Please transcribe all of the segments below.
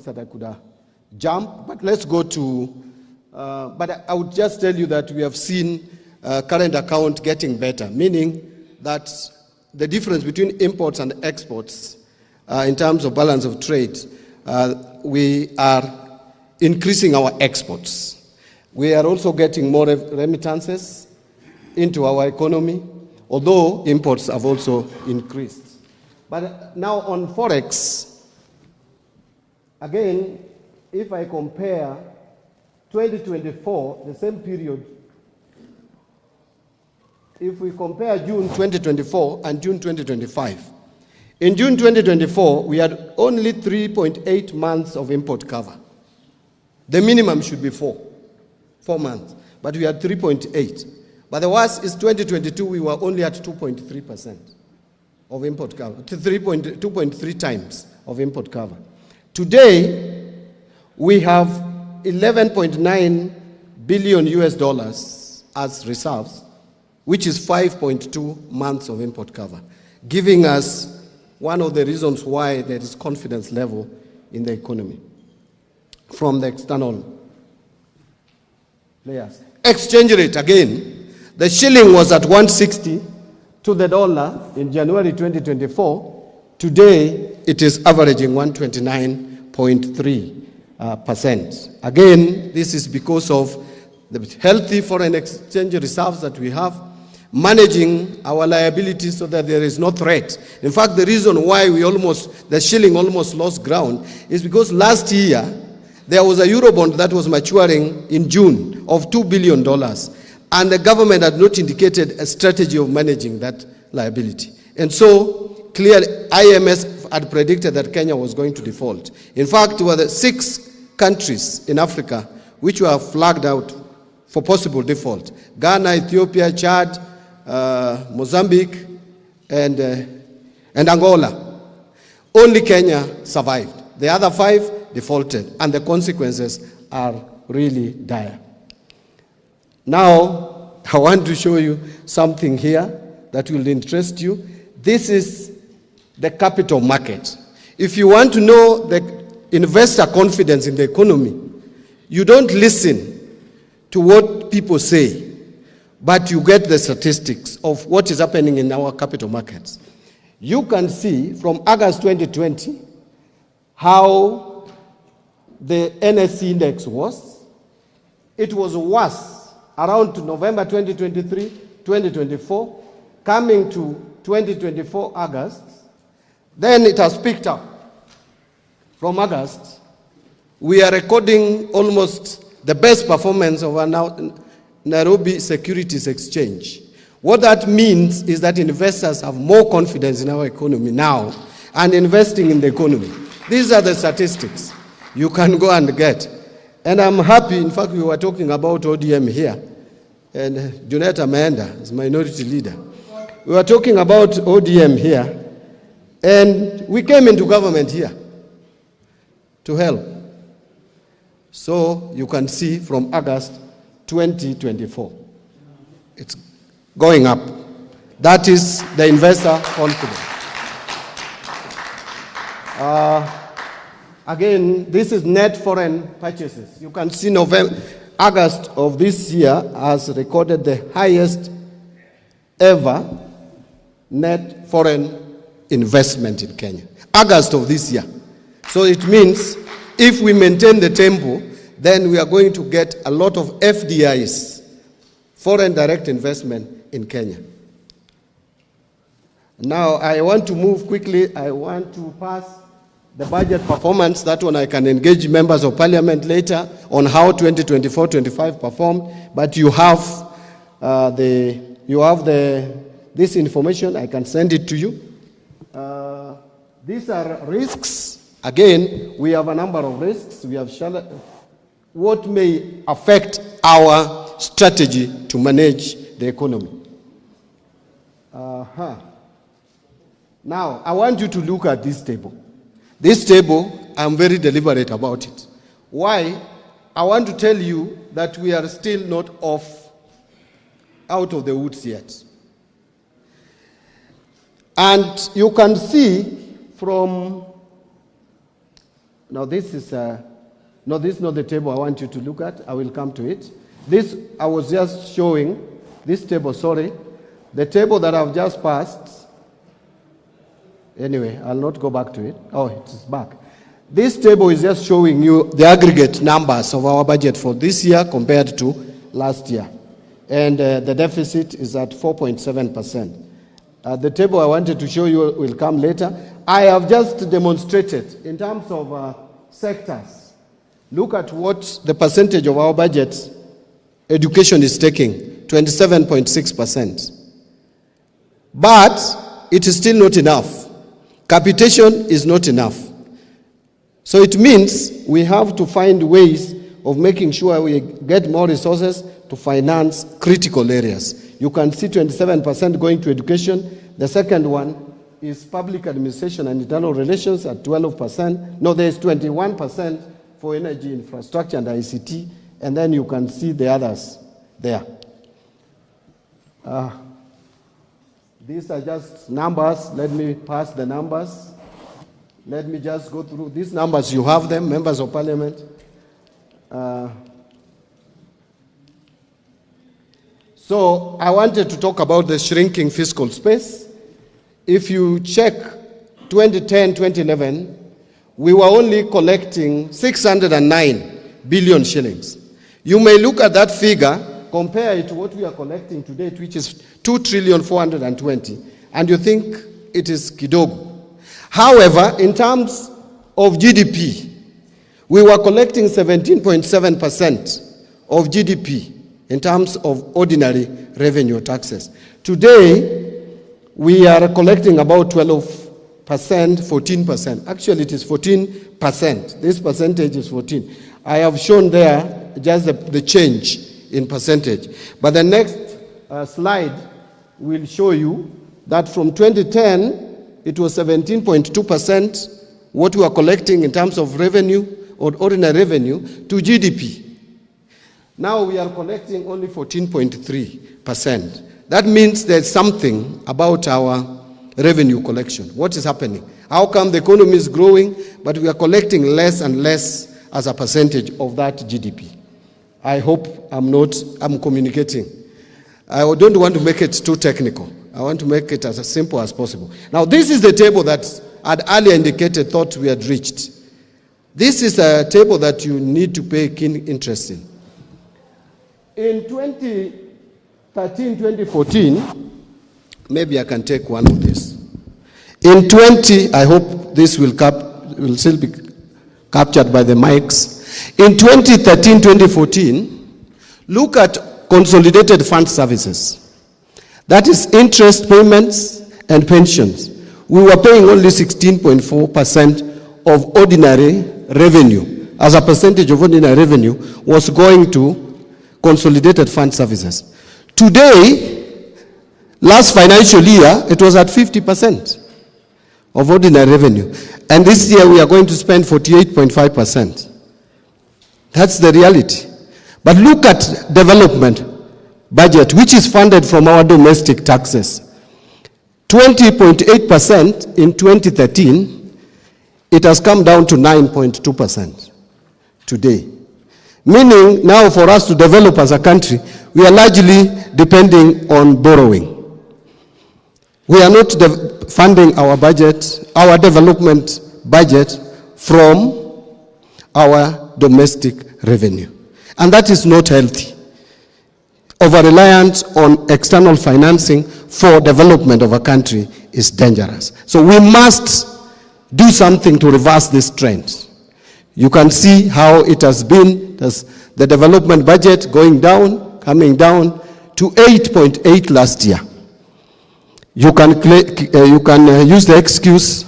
that I could jump, but let's go to, but I would just tell you that we have seen current account getting better, meaning that the difference between imports and exports in terms of balance of trade, we are increasing our exports. We are also getting more remittances into our economy, although imports have also increased. But now on Forex, again, if I compare 2024, the same period, if we compare June 2024 and June 2025, in June 2024, we had only 3.8 months of import cover. The minimum should be 4 months, but we had 3.8. But the worst is 2022, we were only at 2.3% of import cover, 2.3 times of import cover. Today, we have 11.9 billion US dollars as reserves, which is 5.2 months of import cover, giving us one of the reasons why there is confidence level in the economy from the external players. Exchange rate, again, the shilling was at 160 to the dollar in January 2024. Today, it is averaging 129.3%. Again, this is because of the healthy foreign exchange reserves that we have, managing our liabilities so that there is no threat. In fact, the reason why the shilling almost lost ground is because last year, there was a Eurobond that was maturing in June of $2 billion, and the government had not indicated a strategy of managing that liability. And so, clearly, IMF had predicted that Kenya was going to default. In fact, there were the 6 countries in Africa which were flagged out for possible default: Ghana, Ethiopia, Chad, Mozambique, and Angola. Only Kenya survived. The other 5 defaulted, and the consequences are really dire. Now, I want to show you something here that will interest you. This is the capital market. If you want to know the investor confidence in the economy, you don't listen to what people say, but you get the statistics of what is happening in our capital markets. You can see from August 2020 how the NSE index was. It was worse around November 2023, 2024, coming to 2024 August. Then it has picked up. From August, we are recording almost the best performance of our Nairobi Securities Exchange. What that means is that investors have more confidence in our economy now and investing in the economy. These are the statistics you can go and get. And I'm happy, in fact, we were talking about ODM here, and Juneta Maenda is minority leader. We were talking about ODM here, and we came into government here to help. So you can see from August 2024, it's going up. That is the investor confidence. Again, this is net foreign purchases. You can see August of this year has recorded the highest ever net foreign investment in Kenya. August of this year. So it means if we maintain the tempo, then we are going to get a lot of FDIs, foreign direct investment in Kenya. Now, I want to move quickly. I want to pass the budget performance. That one I can engage members of parliament later on how 2024-25 performed. But you have this information. I can send it to you. These are risks. Again, we have a number of risks. We have what may affect our strategy to manage the economy. Now, I want you to look at this table. This table, I'm very deliberate about it. Why? I want to tell you that we are still not out of the woods yet. And you can see from Now this is, no, this is not the table I want you to look at. I will come to it. This, I was just showing, this table, sorry. The table that I've just passed, anyway, I'll not go back to it. Oh, it is back. This table is just showing you the aggregate numbers of our budget for this year compared to last year. And the deficit is at 4.7%. The table I wanted to show you will come later. I have just demonstrated in terms of sectors. Look at what the percentage of our budget education is taking, 27.6%. But it is still not enough. Capitation is not enough. So it means we have to find ways of making sure we get more resources to finance critical areas. You can see 27% going to education. The second one is public administration and internal relations at 12%. No, there's 21% for energy infrastructure and ICT, and then you can see the others there. These are just numbers. Let me pass the numbers. Let me just go through these numbers. You have them, members of parliament. So I wanted to talk about the shrinking fiscal space. If you check 2010, 2011, we were only collecting 609 billion shillings. You may look at that figure, compare it to what we are collecting today, which is 2,420,000,000, and you think it is kidogo. However, in terms of GDP, we were collecting 17.7% of GDP in terms of ordinary revenue taxes. Today, we are collecting about 12%, 14%. Actually, it is 14%. This percentage is 14. I have shown there just the change in percentage. But the next slide will show you that from 2010, it was 17.2% what we are collecting in terms of revenue or ordinary revenue to GDP. Now we are collecting only 14.3%. That means there's something about our revenue collection. What is happening? How come the economy is growing, but we are collecting less and less as a percentage of that GDP? I hope I'm communicating. I don't want to make it too technical. I want to make it as simple as possible. Now, this is the table that I'd earlier indicated thought we had reached. This is a table that you need to pay keen interest in. In 2013, 2014, maybe I can take one of this. In 20, I hope this will still be captured by the mics. In 2013, 2014, look at consolidated fund services. That is interest payments and pensions. We were paying only 16.4% of ordinary revenue. As a percentage of ordinary revenue was going to consolidated fund services. Today, last financial year, it was at 50% of ordinary revenue. And this year we are going to spend 48.5%. That's the reality. But look at development budget, which is funded from our domestic taxes. 20.8% in 2013, it has come down to 9.2% today. Meaning now for us to develop as a country, we are largely depending on borrowing. We are not funding our budget, our development budget from our domestic revenue. And that is not healthy. Over-reliance on external financing for development of a country is dangerous. So we must do something to reverse this trend. You can see how it has been, the development budget going down, coming down to 8.8 last year. You can use the excuse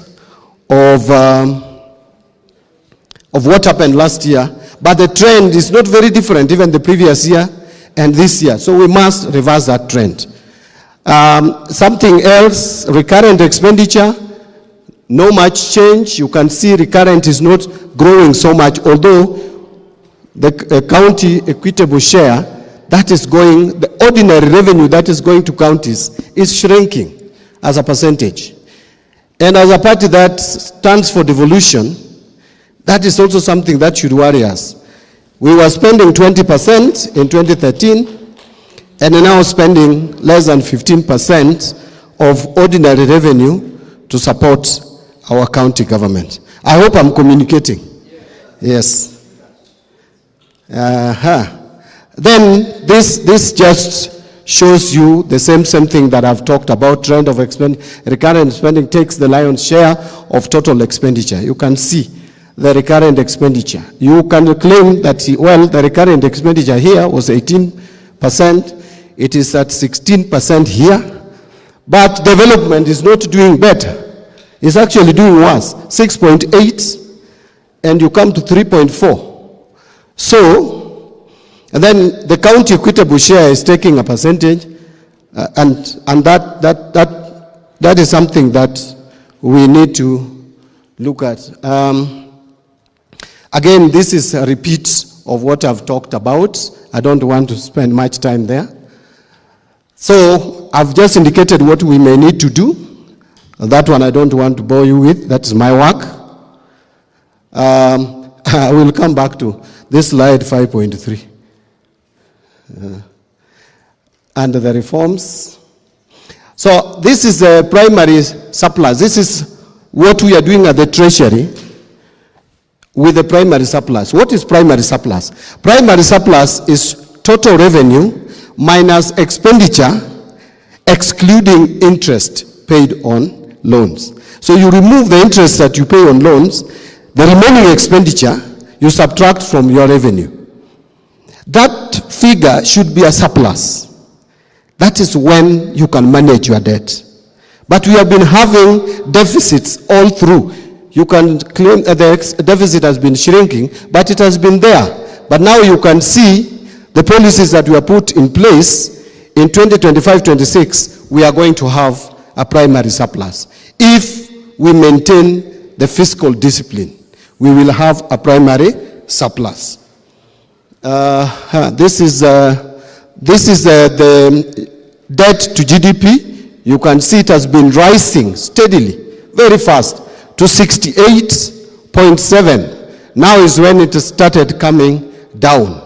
of what happened last year, but the trend is not very different, even the previous year and this year. So we must reverse that trend. Something else, recurrent expenditure, no much change. You can see recurrent is not growing so much, although the county equitable share, that is going, the ordinary revenue that is going to counties is shrinking as a percentage. And as a party that stands for devolution, That is also something that should worry us. We were spending 20% in 2013, and are now spending less than 15% of ordinary revenue to support our county government. I hope I'm communicating. Yes. Then this just shows you the same thing that I've talked about. Trend of recurrent spending takes the lion's share of total expenditure. You can see the recurrent expenditure. You can claim that, well, the recurrent expenditure here was 18%. It is at 16% here. But development is not doing better. It's actually doing worse. 6.8, and you come to 3.4. So, and then the county equitable share is taking a percentage, and that is something that we need to look at. Again, this is a repeat of what I've talked about. I don't want to spend much time there. So I've just indicated what we may need to do. That one I don't want to bore you with. That is my work. I will come back to this slide 5.3. And the reforms. So this is the primary surplus. This is what we are doing at the Treasury with the primary surplus. What is primary surplus? Primary surplus is total revenue minus expenditure, excluding interest paid on loans. So you remove the interest that you pay on loans, the remaining expenditure you subtract from your revenue. That figure should be a surplus. That is when you can manage your debt. But we have been having deficits all through. You can claim that the deficit has been shrinking, but it has been there. But now you can see the policies that were put in place in 2025-26, we are going to have a primary surplus. If we maintain the fiscal discipline, we will have a primary surplus. This is the debt to GDP. You can see it has been rising steadily, very fast, to 68.7. Now is when it started coming down.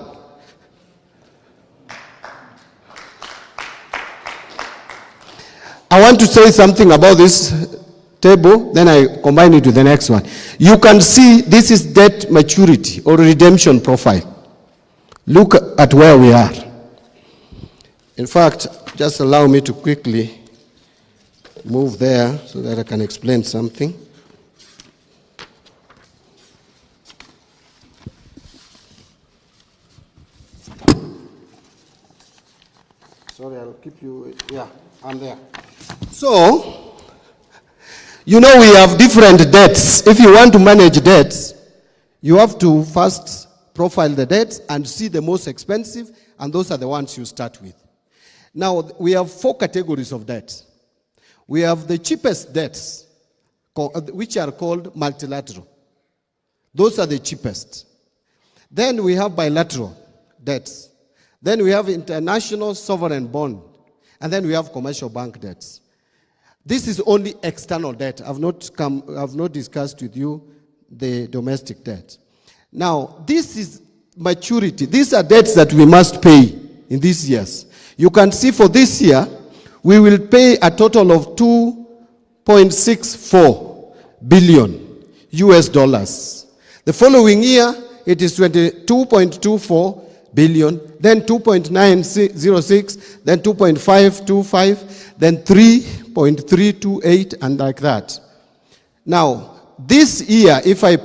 I want to say something about this table, then I combine it with the next one. You can see this is debt maturity or redemption profile. Look at where we are. In fact, just allow me to quickly move there so that I can explain something. Sorry, I'll keep you, yeah, I'm there. So, you know we have different debts. If you want to manage debts, you have to first profile the debts and see the most expensive, and those are the ones you start with. Now, we have 4 categories of debt. We have the cheapest debts, which are called multilateral. Those are the cheapest. Then we have bilateral debts. Then we have international sovereign bond. And then we have commercial bank debts. This is only external debt. I've not discussed with you the domestic debt. Now, this is maturity. These are debts that we must pay in these years. You can see for this year, we will pay a total of 2.64 billion US dollars. The following year, it is 22.24 billion, then 2.906, then 2.525, then 3.328, and like that. Now, this year, if I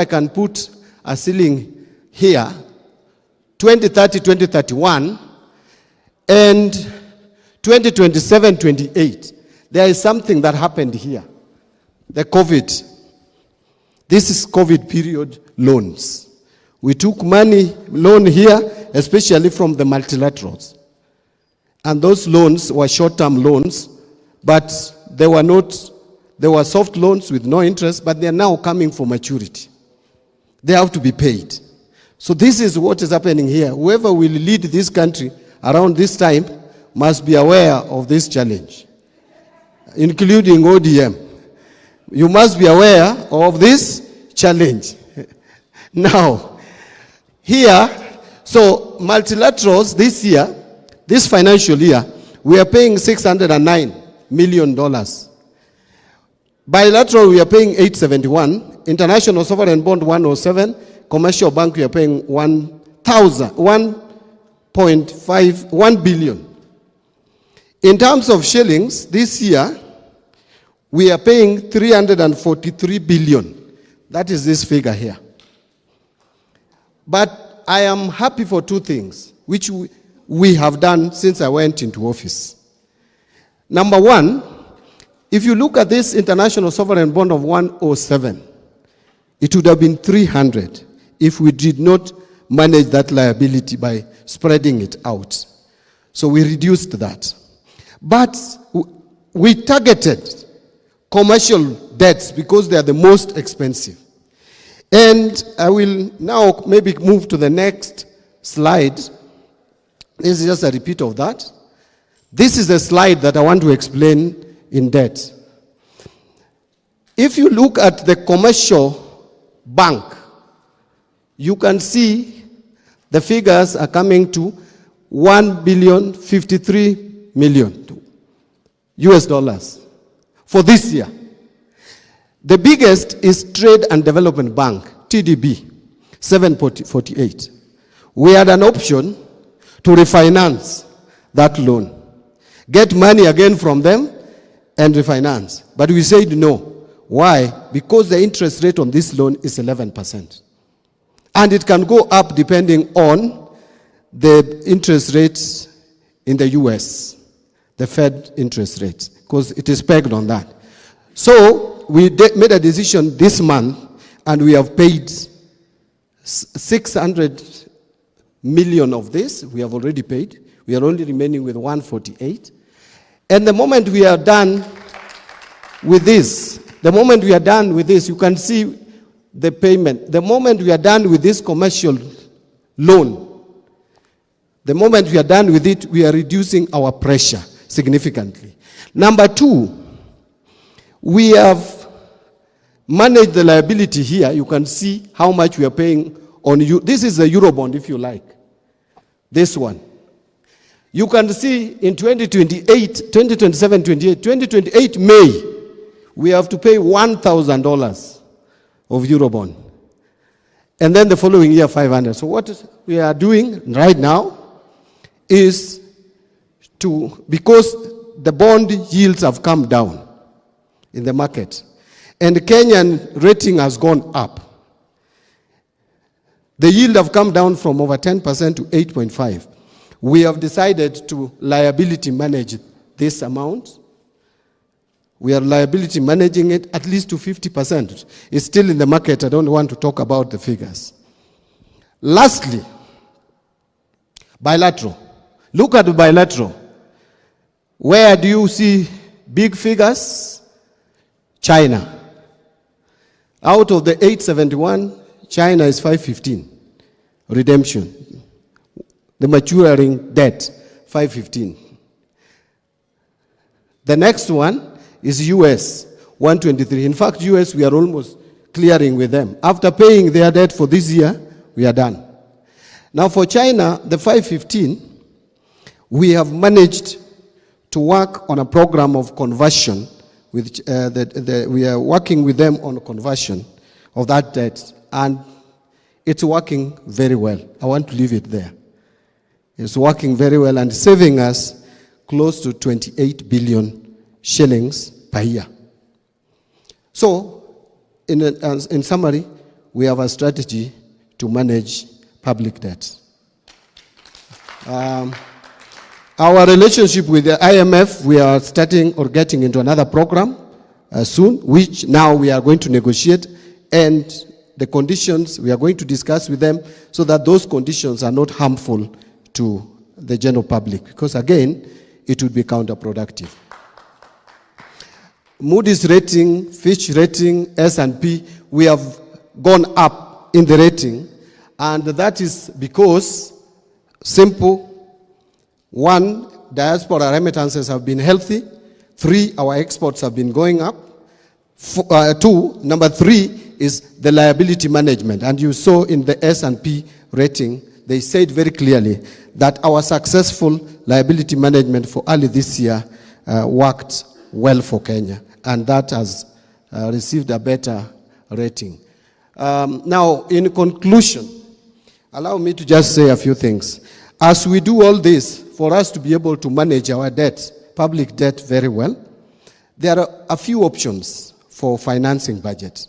can put a ceiling here, 2030, 2031, and 2027, 28, there is something that happened here. The COVID. This is COVID period loans. We took loan here, especially from the multilaterals. And those loans were short-term loans, but they were soft loans with no interest, but they are now coming for maturity. They have to be paid. So this is what is happening here. Whoever will lead this country around this time must be aware of this challenge, including ODM. You must be aware of this challenge. Now, here, so multilaterals this year, this financial year, we are paying $609 million. Bilateral, we are paying 871. International sovereign bond, 107. Commercial bank, we are paying 1 billion. In terms of shillings, this year, we are paying 343 billion. That is this figure here. But I am happy for two things, which we have done since I went into office. Number one, if you look at this international sovereign bond of 107, it would have been 300 if we did not manage that liability by spreading it out. So we reduced that. But we targeted commercial debts because they are the most expensive. And I will now maybe move to the next slide. This is just a repeat of that. This is a slide that I want to explain in debt. If you look at the commercial bank, you can see the figures are coming to $1.053 billion US dollars for this year. The biggest is Trade and Development Bank, TDB, 748. We had an option to refinance that loan, get money again from them and refinance. But we said no. Why? Because the interest rate on this loan is 11%. And it can go up depending on the interest rates in the US, the Fed interest rates, because it is pegged on that. So we made a decision this month, and we have paid 600 million of this. We have already paid. We are only remaining with 148. And the moment we are done with this, you can see the payment. The moment we are done with this commercial loan, the moment we are done with it, we are reducing our pressure significantly. Number two, we have managed the liability here. You can see how much we are paying on you. This is the Eurobond, if you like. This one. You can see in 2027, 2028 May, we have to pay $1,000 of Eurobond. And then the following year, 500. So what we are doing right now is because the bond yields have come down in the market, and the Kenyan rating has gone up. The yield have come down from over 10% to 8.5. We have decided to liability manage this amount. We are liability managing it at least to 50%. It's still in the market. I don't want to talk about the figures. Lastly, bilateral. Look at the bilateral. Where do you see big figures? China. Out of the 871, China is 515. Redemption. The maturing debt, 515. The next one is US, 123. In fact, US, we are almost clearing with them. After paying their debt for this year, we are done. Now for China, the 515, we have managed to work on a program of conversion. We are working with them on a conversion of that debt, and it's working very well. I want to leave it there. It's working very well and saving us close to 28 billion shillings per year. So, in summary, we have a strategy to manage public debt. Our relationship with the IMF, we are starting or getting into another program soon, which now we are going to negotiate, and the conditions we are going to discuss with them so that those conditions are not harmful to the general public, because again, it would be counterproductive. Moody's rating, Fitch rating, S&P, we have gone up in the rating, and that is because, simple, 1, diaspora remittances have been healthy. 3, our exports have been going up. 2, number 3, is the liability management. And you saw in the S&P rating, they said very clearly that our successful liability management for early this year worked well for Kenya, and that has received a better rating. Now, in conclusion, allow me to just say a few things. As we do all this, for us to be able to manage our debt, public debt very well, there are a few options for financing budget.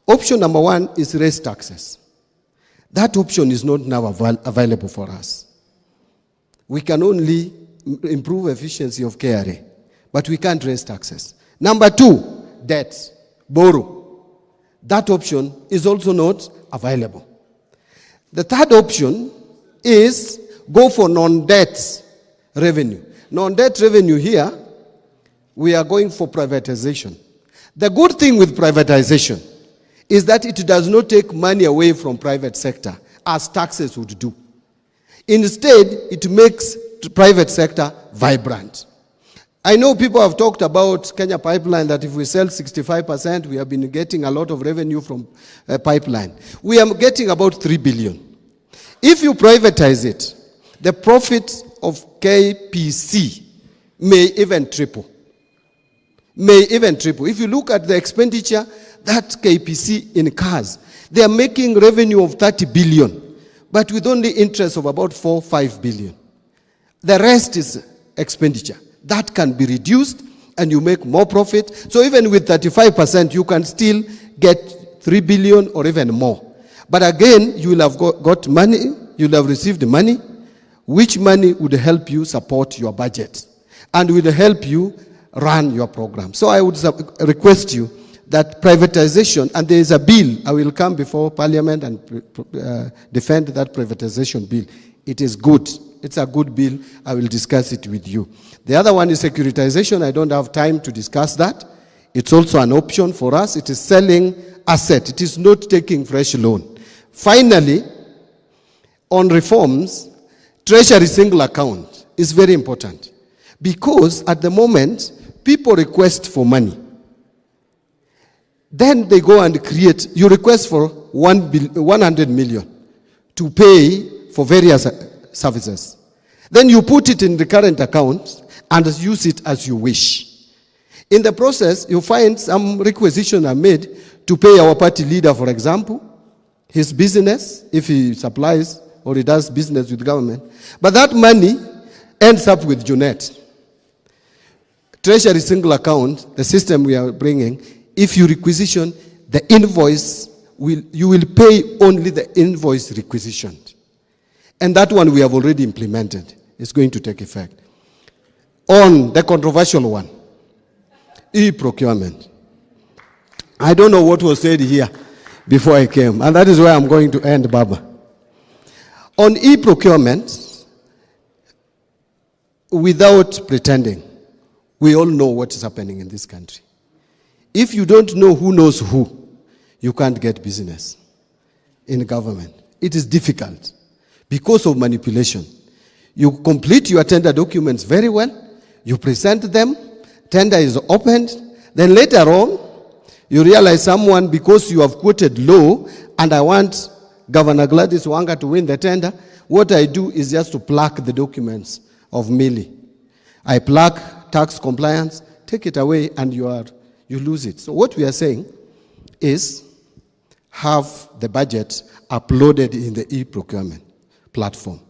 Option number one is raise taxes. That option is not now available for us. We can only improve efficiency of KRA, but we can't raise taxes. Number two, debt, borrow. That option is also not available. The third option is go for non-debt revenue. Non-debt revenue here, we are going for privatization. The good thing with privatization is that it does not take money away from private sector as taxes would do. Instead, it makes the private sector vibrant. I know people have talked about Kenya Pipeline, that if we sell 65%, we have been getting a lot of revenue from pipeline. We are getting about 3 billion. If you privatize it, the profit of KPC may even triple. May even triple. If you look at the expenditure that KPC incurs, they are making revenue of 30 billion, but with only interest of about 4-5 billion. The rest is expenditure. That can be reduced and you make more profit. So even with 35%, you can still get 3 billion or even more. But again, you will have got money, you will have received money, which money would help you support your budget and will help you run your program. So I would request you that privatization, and there is a bill, I will come before Parliament and defend that privatization bill. It is good. It's a good bill. I will discuss it with you. The other one is securitization. I don't have time to discuss that. It's also an option for us. It is selling asset. It is not taking fresh loan. Finally, on reforms, treasury single account is very important because at the moment, people request for money. Then they go and create, you request for 100 million to pay for various services. Then you put it in the current account and use it as you wish. In the process, you find some requisitions are made to pay our party leader, for example, his business, if he supplies or he does business with government. But that money ends up with Junet. Treasury single account, the system we are bringing, if you requisition the invoice, you will pay only the invoice requisitioned. And that one we have already implemented. It's going to take effect. On the controversial one, e-procurement. I don't know what was said here before I came, and that is where I'm going to end, Baba. On e-procurement, without pretending, we all know what is happening in this country. If you don't know who knows who, you can't get business in government. It is difficult because of manipulation. You complete your tender documents very well, you present them, tender is opened, then later on, you realize someone, because you have quoted low, and I want Governor Gladys Wanga to win the tender, what I do is just to plaque the documents of Millie. I plaque tax compliance, take it away, and you lose it. So what we are saying is have the budget uploaded in the e-procurement platform.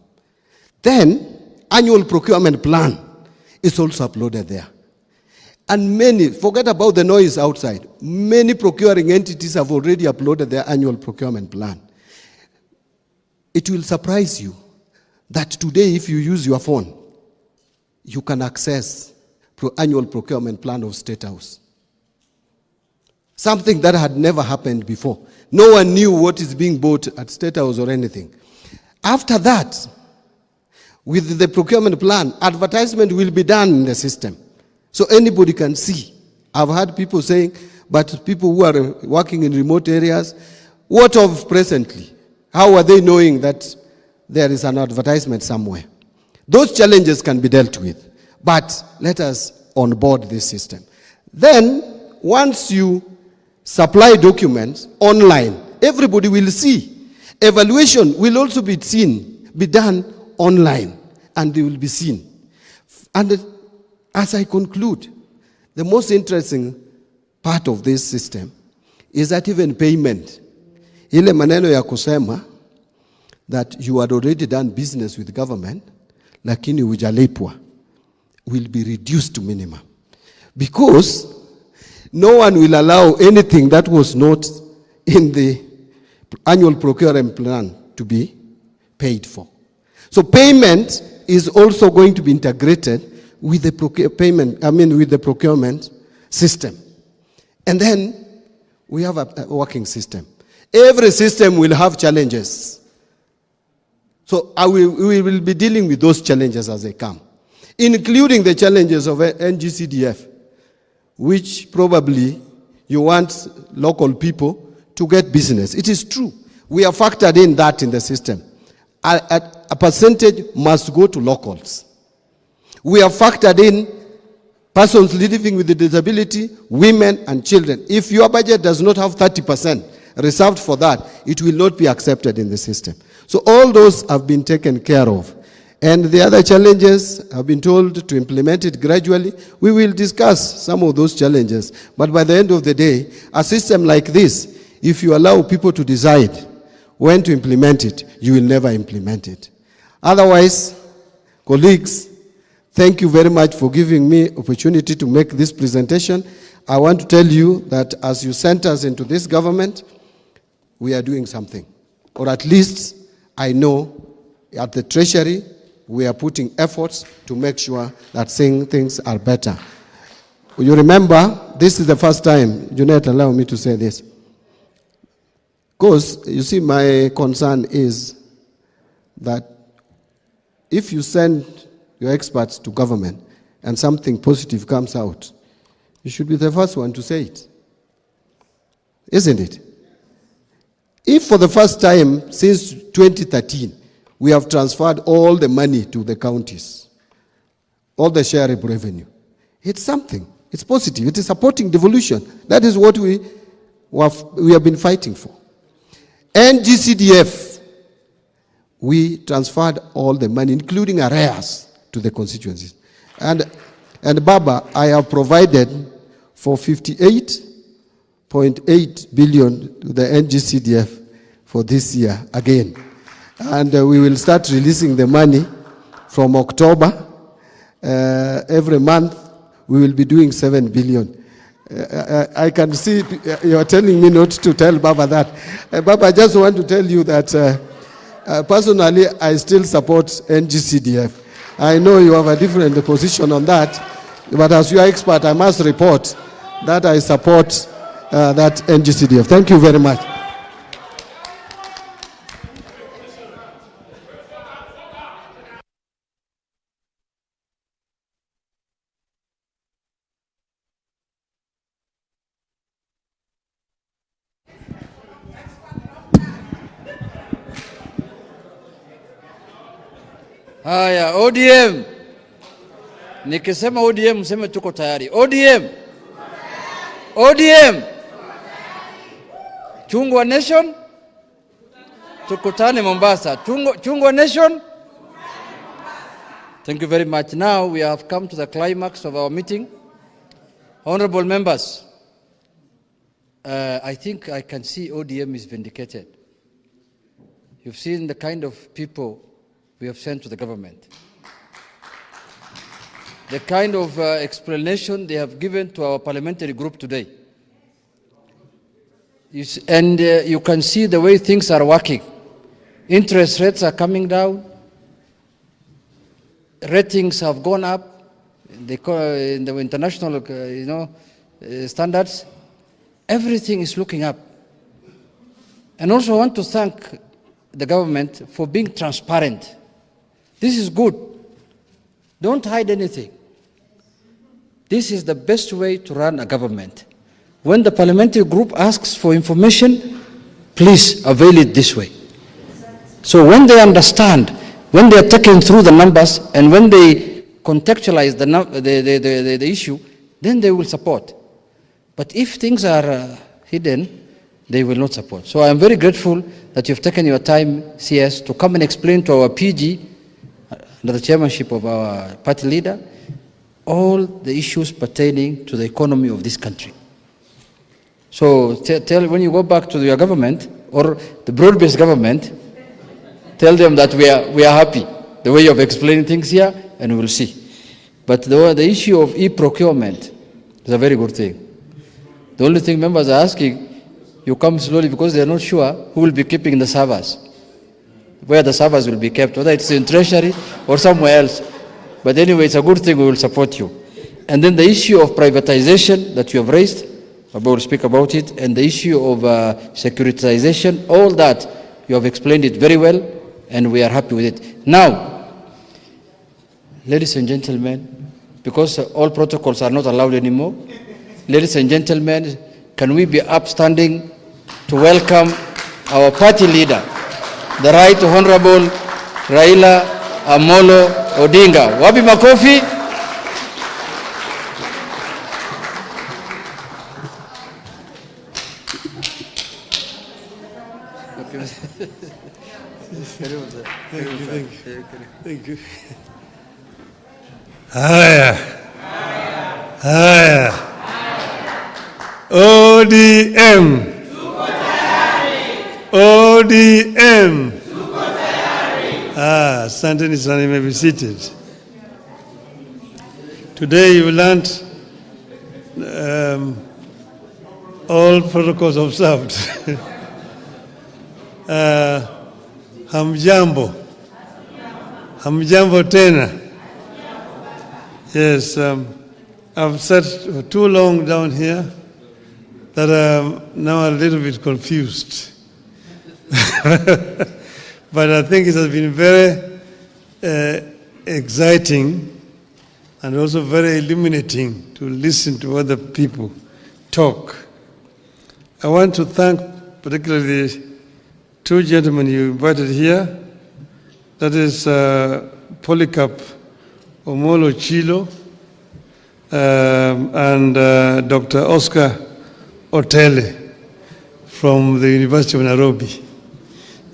Then, annual procurement plan is also uploaded there. And many, forget about the noise outside, many procuring entities have already uploaded their annual procurement plan. It will surprise you that today, if you use your phone, you can access annual procurement plan of State House. Something that had never happened before. No one knew what is being bought at State House or anything. After that, with the procurement plan, advertisement will be done in the system. So anybody can see. I've had people saying, but people who are working in remote areas, what of presently? How are they knowing that there is an advertisement somewhere? Those challenges can be dealt with, but let us onboard this system. Then, once you supply documents online. Everybody will see. Evaluation will also be done online, and they will be seen. And as I conclude, the most interesting part of this system is that even payment, ile maneno ya kusema that you had already done business with government, lakini hujalipwa, will be reduced to minimum. Because no one will allow anything that was not in the annual procurement plan to be paid for. So payment is also going to be integrated with the procurement system. And then we have a working system. Every system will have challenges. So we will be dealing with those challenges as they come, including the challenges of NGCDF, which probably you want local people to get business. It is true. We have factored in that in the system. A percentage must go to locals. We have factored in persons living with a disability, women and children. If your budget does not have 30% reserved for that, it will not be accepted in the system. So all those have been taken care of. And the other challenges, I've been told to implement it gradually. We will discuss some of those challenges. But by the end of the day, a system like this, if you allow people to decide when to implement it, you will never implement it. Otherwise, colleagues, thank you very much for giving me opportunity to make this presentation. I want to tell you that as you sent us into this government, we are doing something. Or at least I know at the Treasury, we are putting efforts to make sure that things are better. You remember, this is the first time, Junet, allow me to say this. Because, you see, my concern is that if you send your experts to government and something positive comes out, you should be the first one to say it. Isn't it? If for the first time since 2013, we have transferred all the money to the counties, all the share of revenue, it's something. It's positive. It is supporting devolution. That is what we have been fighting for. NGCDF, we transferred all the money, including arrears, to the constituencies. And Baba, I have provided for 58.8 billion to the NGCDF for this year again. And we will start releasing the money from October. Every month, we will be doing 7 billion. I can see you are telling me not to tell Baba that. Baba, I just want to tell you that personally, I still support NGCDF. I know you have a different position on that, but as your expert, I must report that I support that NGCDF. Thank you very much. Haya, ODM. Nikisema ODM, mseme tuko tayari. ODM. ODM. Chungwa Nation. Tukutane Mombasa. Chungwa Nation. Thank you very much. Now we have come to the climax of our meeting. Honorable members, I think I can see ODM is vindicated. You've seen the kind of people we have sent to the government. The kind of explanation they have given to our parliamentary group today. You can see the way things are working. Interest rates are coming down. Ratings have gone up in the international standards. Everything is looking up. And also I want to thank the government for being transparent. This is good. Don't hide anything. This is the best way to run a government. When the parliamentary group asks for information, please avail it this way. So when they understand, when they are taken through the numbers, and when they contextualize the issue, then they will support. But if things are hidden, they will not support. So I am very grateful that you've taken your time, CS, to come and explain to our PG, under the chairmanship of our party leader, all the issues pertaining to the economy of this country. So tell when you go back to your government, or the broad-based government, tell them that we are happy, the way you have explained things here, and we will see. But the issue of e-procurement is a very good thing. The only thing members are asking, you come slowly because they are not sure who will be keeping the servers, where the servers will be kept, whether it's in treasury or somewhere else. But anyway, it's a good thing, we will support you. And then the issue of privatization that you have raised, Baba will speak about it, and the issue of securitization, all that, you have explained it very well, and we are happy with it. Now, ladies and gentlemen, because all protocols are not allowed anymore, ladies and gentlemen, can we be upstanding to welcome our party leader, the Right Honorable Raila Amolo Odinga. Wapi makofi? Thank you. Haya. Haya. ODM. ODM. Asanteni sana, you may be seated. Today you learned all protocols observed. Hamjambo. Hamjambo tena. Yes, I've sat for too long down here that I'm now a little bit confused. But I think it has been very exciting and also very illuminating to listen to other people talk. I want to thank particularly the two gentlemen you invited here. That is Polycarp Omolo Chilo and Dr. Oscar Otele from the University of Nairobi.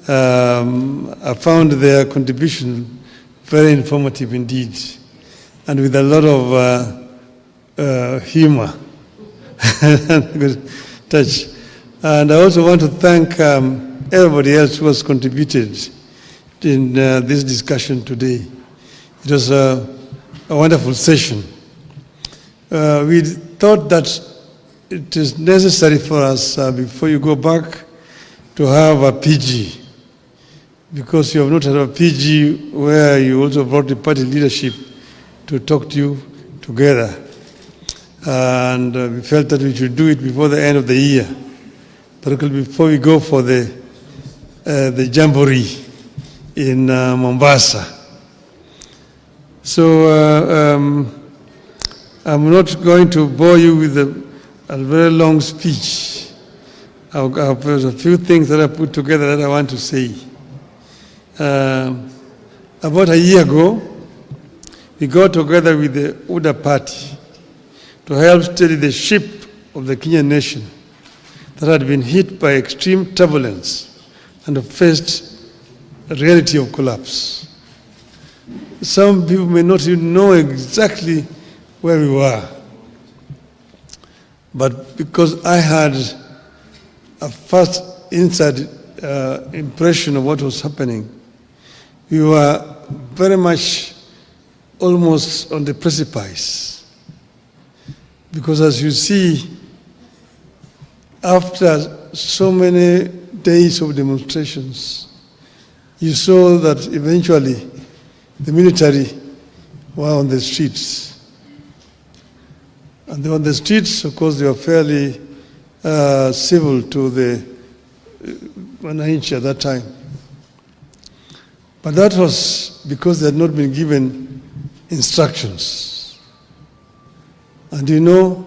I found their contribution very informative indeed, and with a lot of humor and good touch. And I also want to thank everybody else who has contributed in this discussion today. It was a wonderful session. We thought that it is necessary for us, before you go back, to have a PG, because you have not had a PG where you also brought the party leadership to talk to you together. And we felt that we should do it before the end of the year, particularly before we go for the jamboree in Mombasa. So I'm not going to bore you with a very long speech. There's a few things that I put together that I want to say. About a year ago, we got together with the UDA party to help steady the ship of the Kenyan nation that had been hit by extreme turbulence and faced a reality of collapse. Some people may not even know exactly where we were, but because I had a first inside impression of what was happening, we were very much almost on the precipice. Because as you see, after so many days of demonstrations, you saw that eventually the military were on the streets. And they were on the streets, of course, they were fairly civil to the wananchi at that time. But that was because they had not been given instructions. And you know,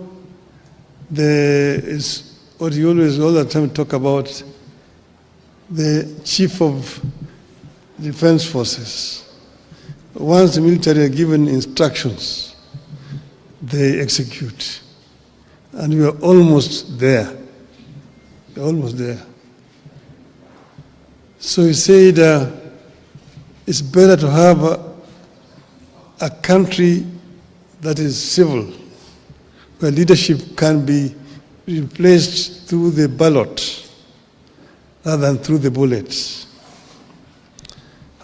there is what you always all the time talk about, the chief of defense forces. Once the military are given instructions, they execute. And we are almost there. We're almost there. So he said it's better to have a country that is civil, where leadership can be replaced through the ballot rather than through the bullets.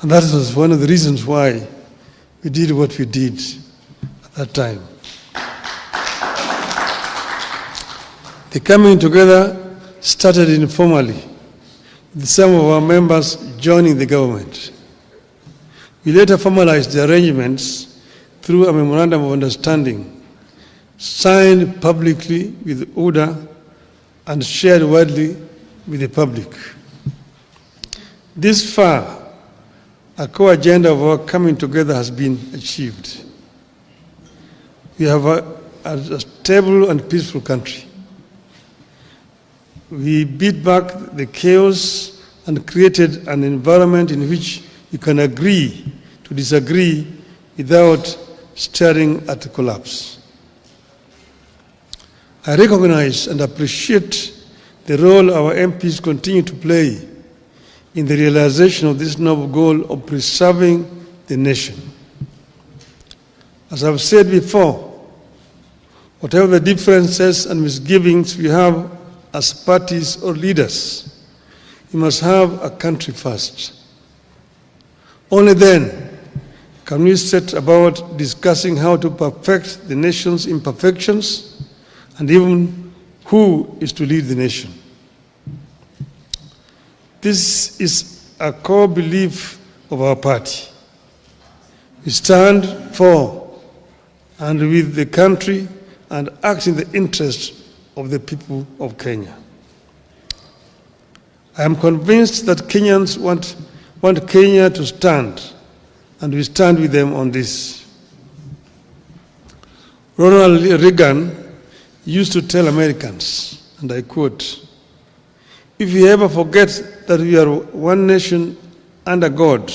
And that was one of the reasons why we did what we did at that time. The coming together started informally, with some of our members joining the government. We later formalized the arrangements through a memorandum of understanding, signed publicly with ODA and shared widely with the public. This far, a core agenda of our coming together has been achieved. We have a stable and peaceful country. We beat back the chaos and created an environment in which you can agree to disagree without staring at collapse. I recognize and appreciate the role our MPs continue to play in the realization of this noble goal of preserving the nation. As I've said before, whatever the differences and misgivings we have as parties or leaders, we must have a country first. Only then can we set about discussing how to perfect the nation's imperfections and even who is to lead the nation. This is a core belief of our party. We stand for and with the country and act in the interest of the people of Kenya. I am convinced that Kenyans want Kenya to stand, and we stand with them on this. Ronald Reagan used to tell Americans, and I quote, "If we ever forget that we are one nation under God,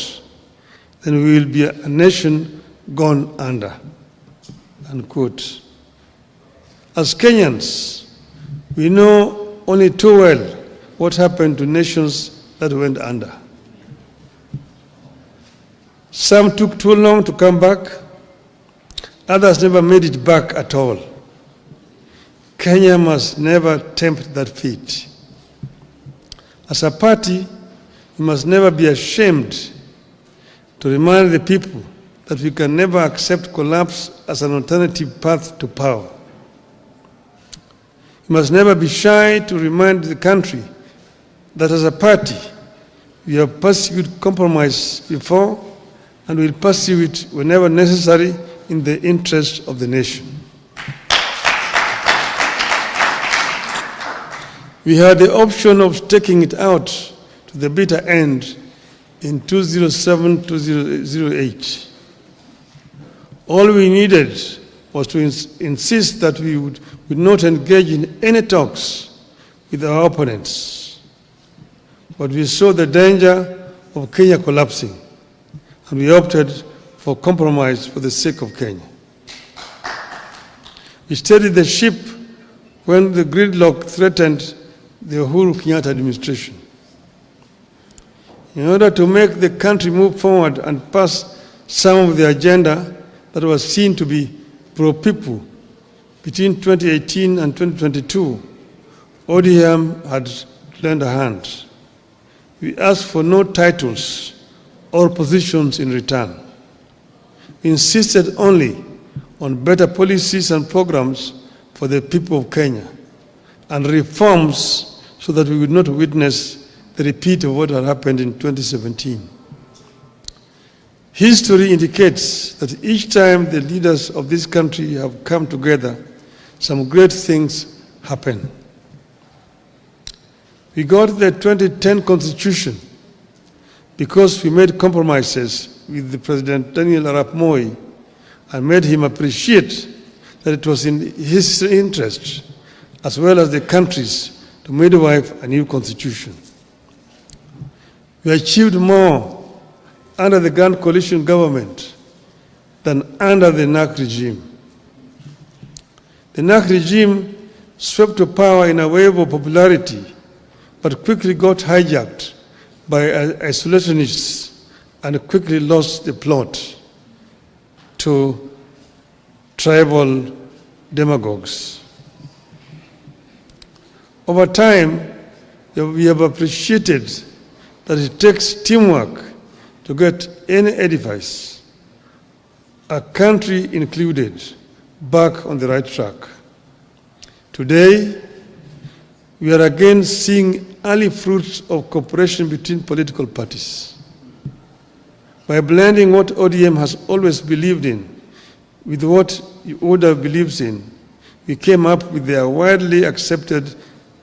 then we will be a nation gone under," unquote. As Kenyans, we know only too well what happened to nations that went under. Some took too long to come back, others never made it back at all. Kenya must never tempt that fate. As a party, we must never be ashamed to remind the people that we can never accept collapse as an alternative path to power. We must never be shy to remind the country that as a party, we have pursued compromise before and will pursue it whenever necessary in the interest of the nation. We had the option of taking it out to the bitter end in 2007-2008. All we needed was to insist that we would not engage in any talks with our opponents. But we saw the danger of Kenya collapsing, and we opted for compromise for the sake of Kenya. We steadied the ship when the gridlock threatened the Uhuru Kenyatta administration. In order to make the country move forward and pass some of the agenda that was seen to be pro-people between 2018 and 2022, ODM had lent a hand. We asked for no titles or positions in return. We insisted only on better policies and programs for the people of Kenya and reforms so that we would not witness the repeat of what had happened in 2017. History indicates that each time the leaders of this country have come together, some great things happen. We got the 2010 Constitution because we made compromises with the President Daniel Arap Moi and made him appreciate that it was in his interest, as well as the country's, to midwife a new constitution. We achieved more under the Grand Coalition government than under the NAC regime. The NAC regime swept to power in a wave of popularity but quickly got hijacked by isolationists and quickly lost the plot to tribal demagogues. Over time, we have appreciated that it takes teamwork to get any edifice, a country included, back on the right track. Today, we are again seeing early fruits of cooperation between political parties. By blending what ODM has always believed in with what ODA believes in, we came up with their widely accepted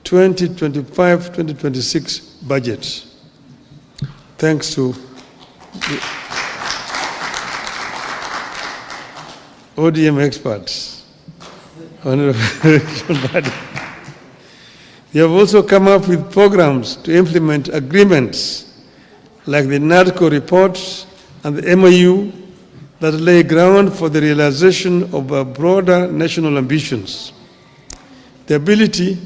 2025-2026 budget. Thanks to the ODM experts. Honorable Mbadi. They have also come up with programs to implement agreements like the NADCO report and the MOU that lay ground for the realization of our broader national ambitions. The ability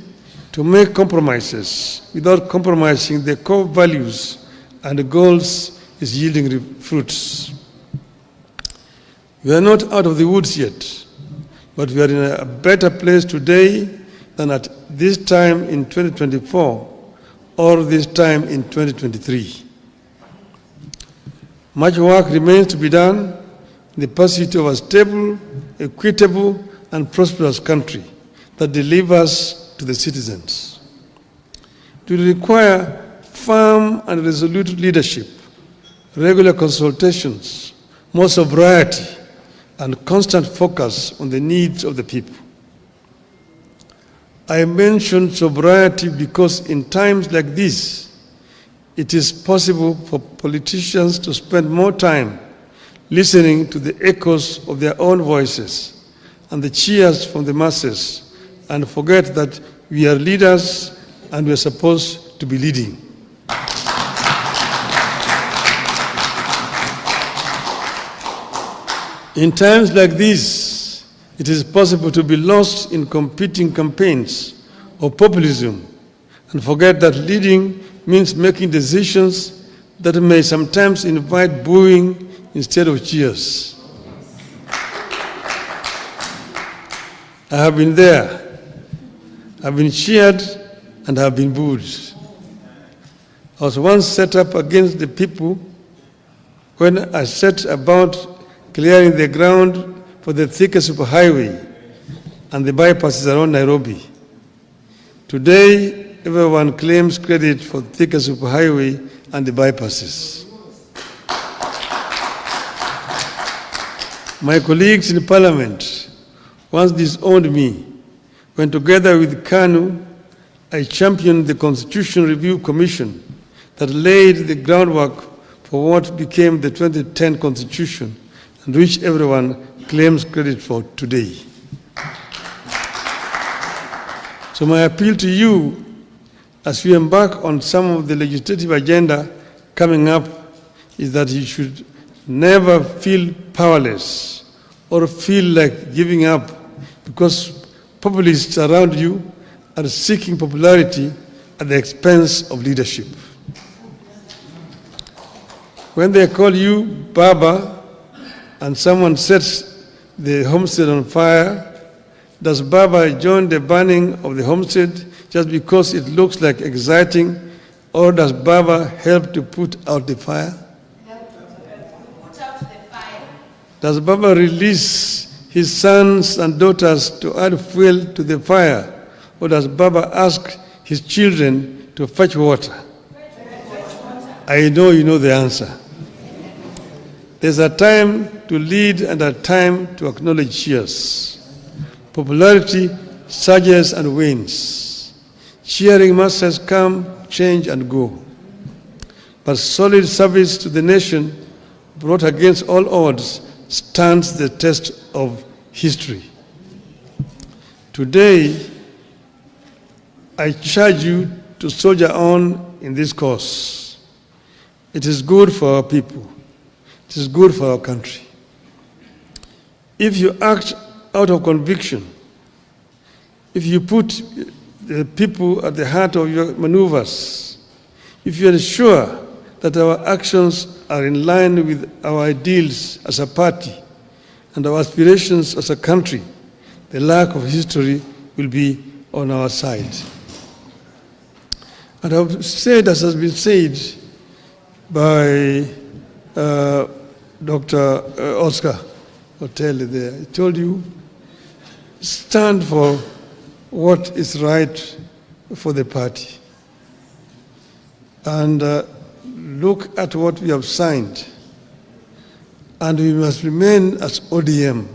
to make compromises without compromising the core values and the goals is yielding fruits. We are not out of the woods yet, but we are in a better place today than at this time in 2024 or this time in 2023. Much work remains to be done in the pursuit of a stable, equitable, and prosperous country that delivers to the citizens. It will require firm and resolute leadership, regular consultations, more sobriety, and constant focus on the needs of the people. I mention sobriety because in times like this, it is possible for politicians to spend more time listening to the echoes of their own voices and the cheers from the masses, and forget that we are leaders and we are supposed to be leading. In times like this, it is possible to be lost in competing campaigns or populism and forget that leading means making decisions that may sometimes invite booing instead of cheers. I have been there. I've been cheered and have been booed. I was once set up against the people when I set about clearing the ground for the Thika superhighway and the bypasses around Nairobi. Today, everyone claims credit for Thika superhighway and the bypasses. My colleagues in Parliament once disowned me when, together with KANU, I championed the Constitution Review Commission that laid the groundwork for what became the 2010 Constitution, and which everyone claims credit for today. So my appeal to you as we embark on some of the legislative agenda coming up is that you should never feel powerless or feel like giving up because populists around you are seeking popularity at the expense of leadership. When they call you Baba and someone sets the homestead on fire, does Baba join the burning of the homestead just because it looks like exciting, or does Baba help to put out the fire? Does Baba release his sons and daughters to add fuel to the fire, or does Baba ask his children to fetch water? I know you know the answer. There's a time to lead and a time to acknowledge cheers. Popularity surges and wanes. Cheering masses come, change and go. But solid service to the nation, brought against all odds, stands the test of history. Today, I charge you to soldier on in this cause. It is good for our people. It is good for our country. If you act out of conviction, if you put the people at the heart of your maneuvers, if you ensure that our actions are in line with our ideals as a party and our aspirations as a country, the lack of history will be on our side. And I've said, as has been said by Dr. Oscar Hotel there, I told you, stand for what is right for the party. And look at what we have signed. And we must remain as ODM.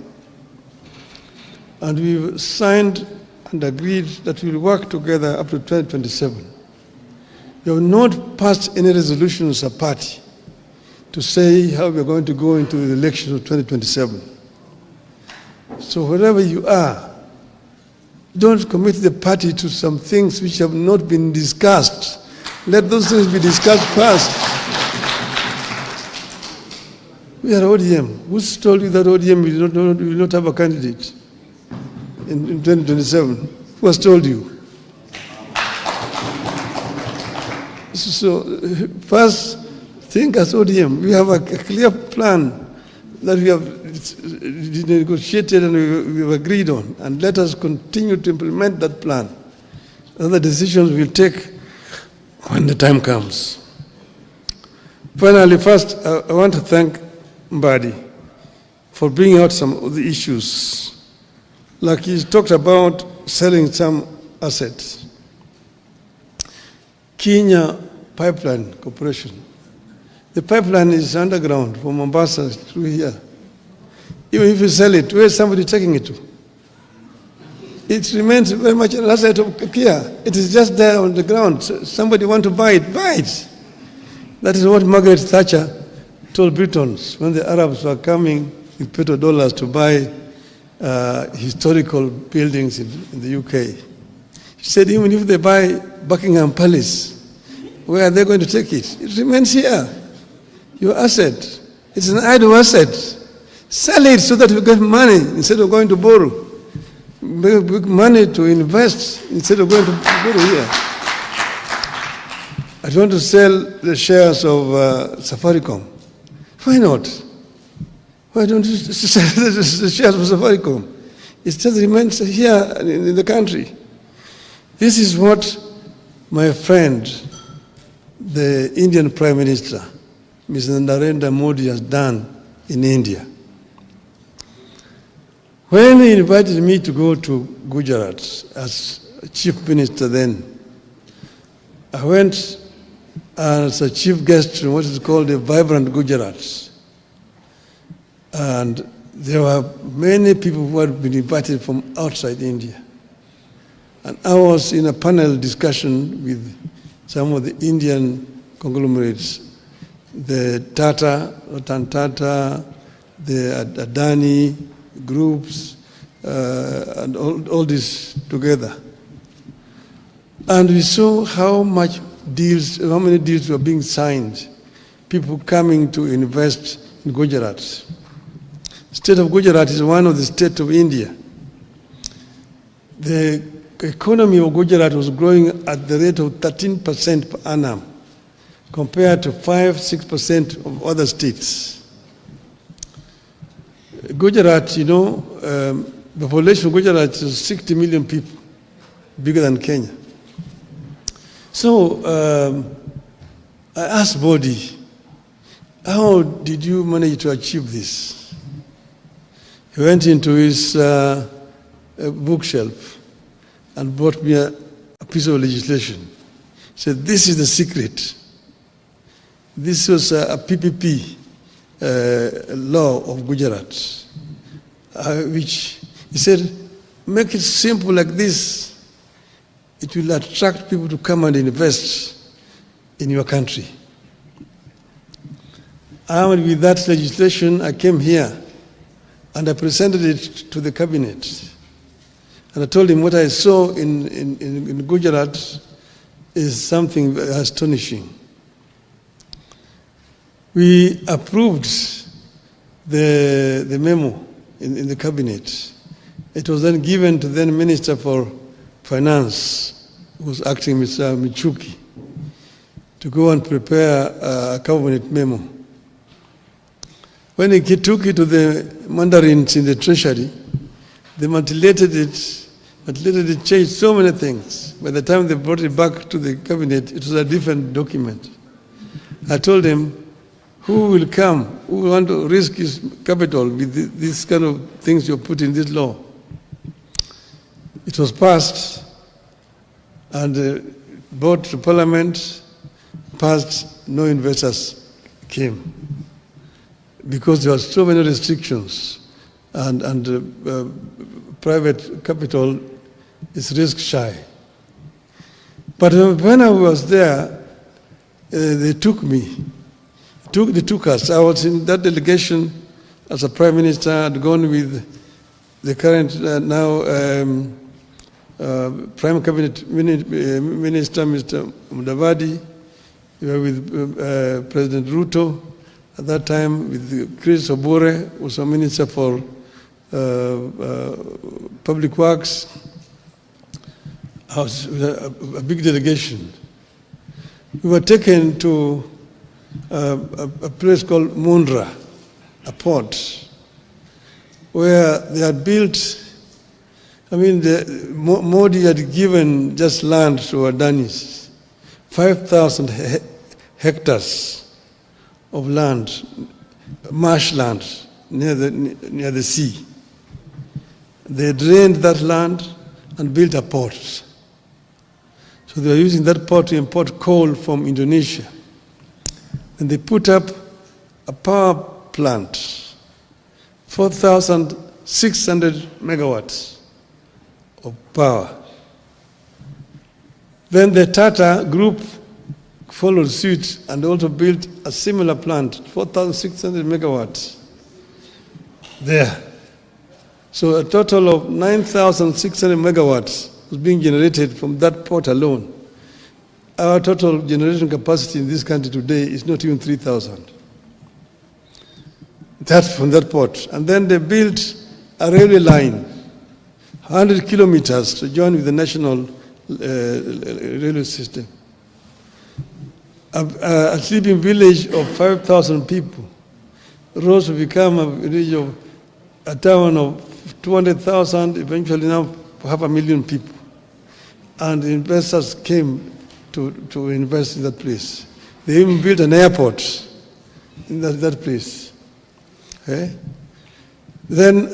And we've signed and agreed that we will work together up to 2027. We have not passed any resolution as a party to say how we are going to go into the election of 2027. So wherever you are, don't commit the party to some things which have not been discussed. Let those things be discussed first. We are ODM. Who's told you that ODM will not have a candidate in 2027? Who has told you? So first, think as ODM. We have a clear plan that we have negotiated and we have agreed on, and let us continue to implement that plan. Other decisions we'll take when the time comes. Finally, first, I want to thank Mbadi for bringing out some of the issues. Like he's talked about selling some assets. Kenya Pipeline Corporation. The pipeline is underground from Mombasa through here. Even if you sell it, where is somebody taking it to? It remains very much an asset of Kenya. It is just there on the ground. So somebody want to buy it, buy it. That is what Margaret Thatcher told Britons when the Arabs were coming with petrodollars to buy historical buildings in the UK. She said, even if they buy Buckingham Palace, where are they going to take it? It remains here. Your asset. It's an idle asset. Sell it so that we get money instead of going to borrow. Make money to invest instead of going to borrow here. I want to sell the shares of Safaricom. Why not? Why don't you sell the shares of Safaricom? It just remains here in the country. This is what my friend, the Indian Prime Minister, Mr. Narendra Modi, has done in India. When he invited me to go to Gujarat as chief minister then, I went as a chief guest in what is called a vibrant Gujarat. And there were many people who had been invited from outside India. And I was in a panel discussion with some of the Indian conglomerates, the Tata, Ratan Tata, the Adani groups, and all this together. And we saw how many deals were being signed, people coming to invest in Gujarat. The state of Gujarat is one of the states of India. The economy of Gujarat was growing at the rate of 13% per annum, compared to 5-6% of other states. Gujarat, the population of Gujarat is 60 million people, bigger than Kenya. So I asked Mbadi, how did you manage to achieve this? He went into his bookshelf and brought me a piece of legislation. He said, this is the secret. This was a PPP law of Gujarat, which he said, make it simple like this. It will attract people to come and invest in your country. Armed with that legislation, I came here and I presented it to the cabinet. And I told him what I saw in Gujarat is something astonishing. We approved the memo in the cabinet. It was then given to the then Minister for Finance, who was acting Mr. Michuki, to go and prepare a cabinet memo. When he took it to the mandarins in the treasury, they manipulated it, changed so many things. By the time they brought it back to the cabinet, it was a different document. I told them, who will come, who will want to risk his capital with these kind of things you put in this law? It was passed and brought to Parliament, passed, no investors came because there were so many restrictions and private capital is risk shy. But when I was there, they took me. They took us. I was in that delegation as a prime minister. I'd gone with the current prime cabinet minister, Mr. Mbadi. We were with President Ruto at that time, with Chris Obore, who was a minister for public works. I was with a big delegation. We were taken to a place called Mundra, a port, where they had built, Modi had given just land to Adanis, 5,000 hectares of land, marshland near the sea. They drained that land and built a port. So they were using that port to import coal from Indonesia. And they put up a power plant, 4,600 megawatts of power. Then the Tata group followed suit and also built a similar plant, 4,600 megawatts there. So a total of 9,600 megawatts was being generated from that port alone. Our total generation capacity in this country today is not even 3,000. That's from that port. And then they built a railway line, 100 kilometers to join with the national railway system. A sleeping village of 5,000 people rose to become a town of 200,000, eventually now 500,000 people. And investors came to invest in that place. They even built an airport in that place. Okay? Then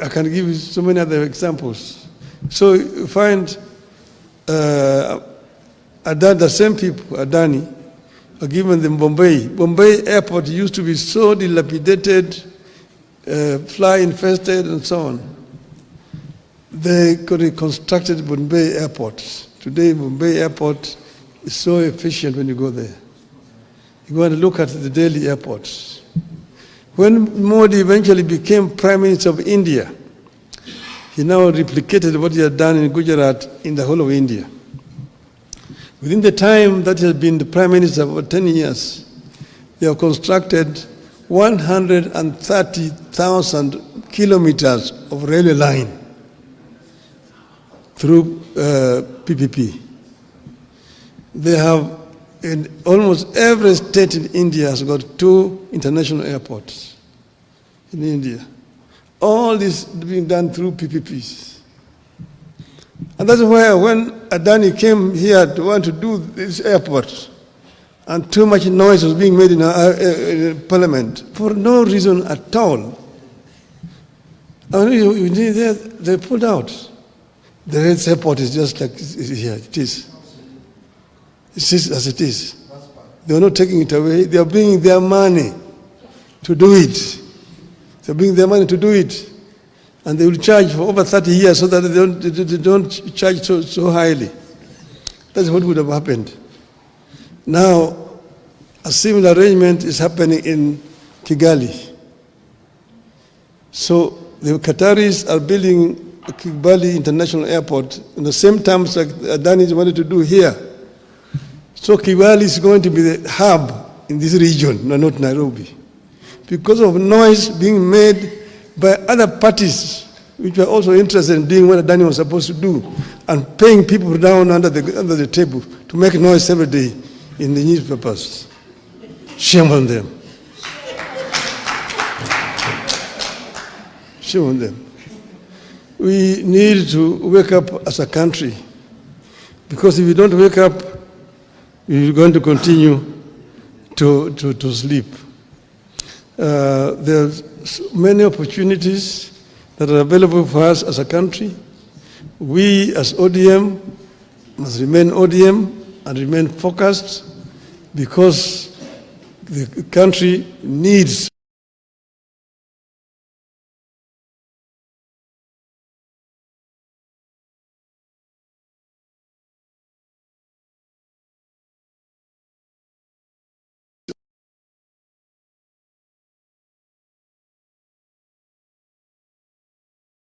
I can give you so many other examples. So you find the same people, Adani, are given them Bombay. Bombay airport used to be so dilapidated, fly infested and so on. They could have constructed Bombay airport. Today, Mumbai airport is so efficient when you go there. You go and look at the Delhi airports. When Modi eventually became Prime Minister of India, he now replicated what he had done in Gujarat in the whole of India. Within the time that he has been the Prime Minister for 10 years, they have constructed 130,000 kilometers of railway line through PPP. They have, in almost every state in India has got 2 international airports in India. All this being done through PPPs. And that's why when Adani came here to want to do this airport, and too much noise was being made in Parliament for no reason at all, they pulled out. The Red airport is just like here, it is. It is as it is. They are not taking it away. They are bringing their money to do it. They are bringing their money to do it. And they will charge for over 30 years so that they don't charge so highly. That's what would have happened. Now, a similar arrangement is happening in Kigali. So the Qataris are building Kigali International Airport in the same terms like Adani wanted to do here. So Kigali is going to be the hub in this region, not Nairobi, because of noise being made by other parties which were also interested in doing what Daniel was supposed to do, and paying people down under the table to make noise every day in the newspapers. Shame on them. Shame on them. We need to wake up as a country, because if we don't wake up, we're going to continue to sleep. There's many opportunities that are available for us as a country. We as ODM must remain ODM and remain focused, because the country needs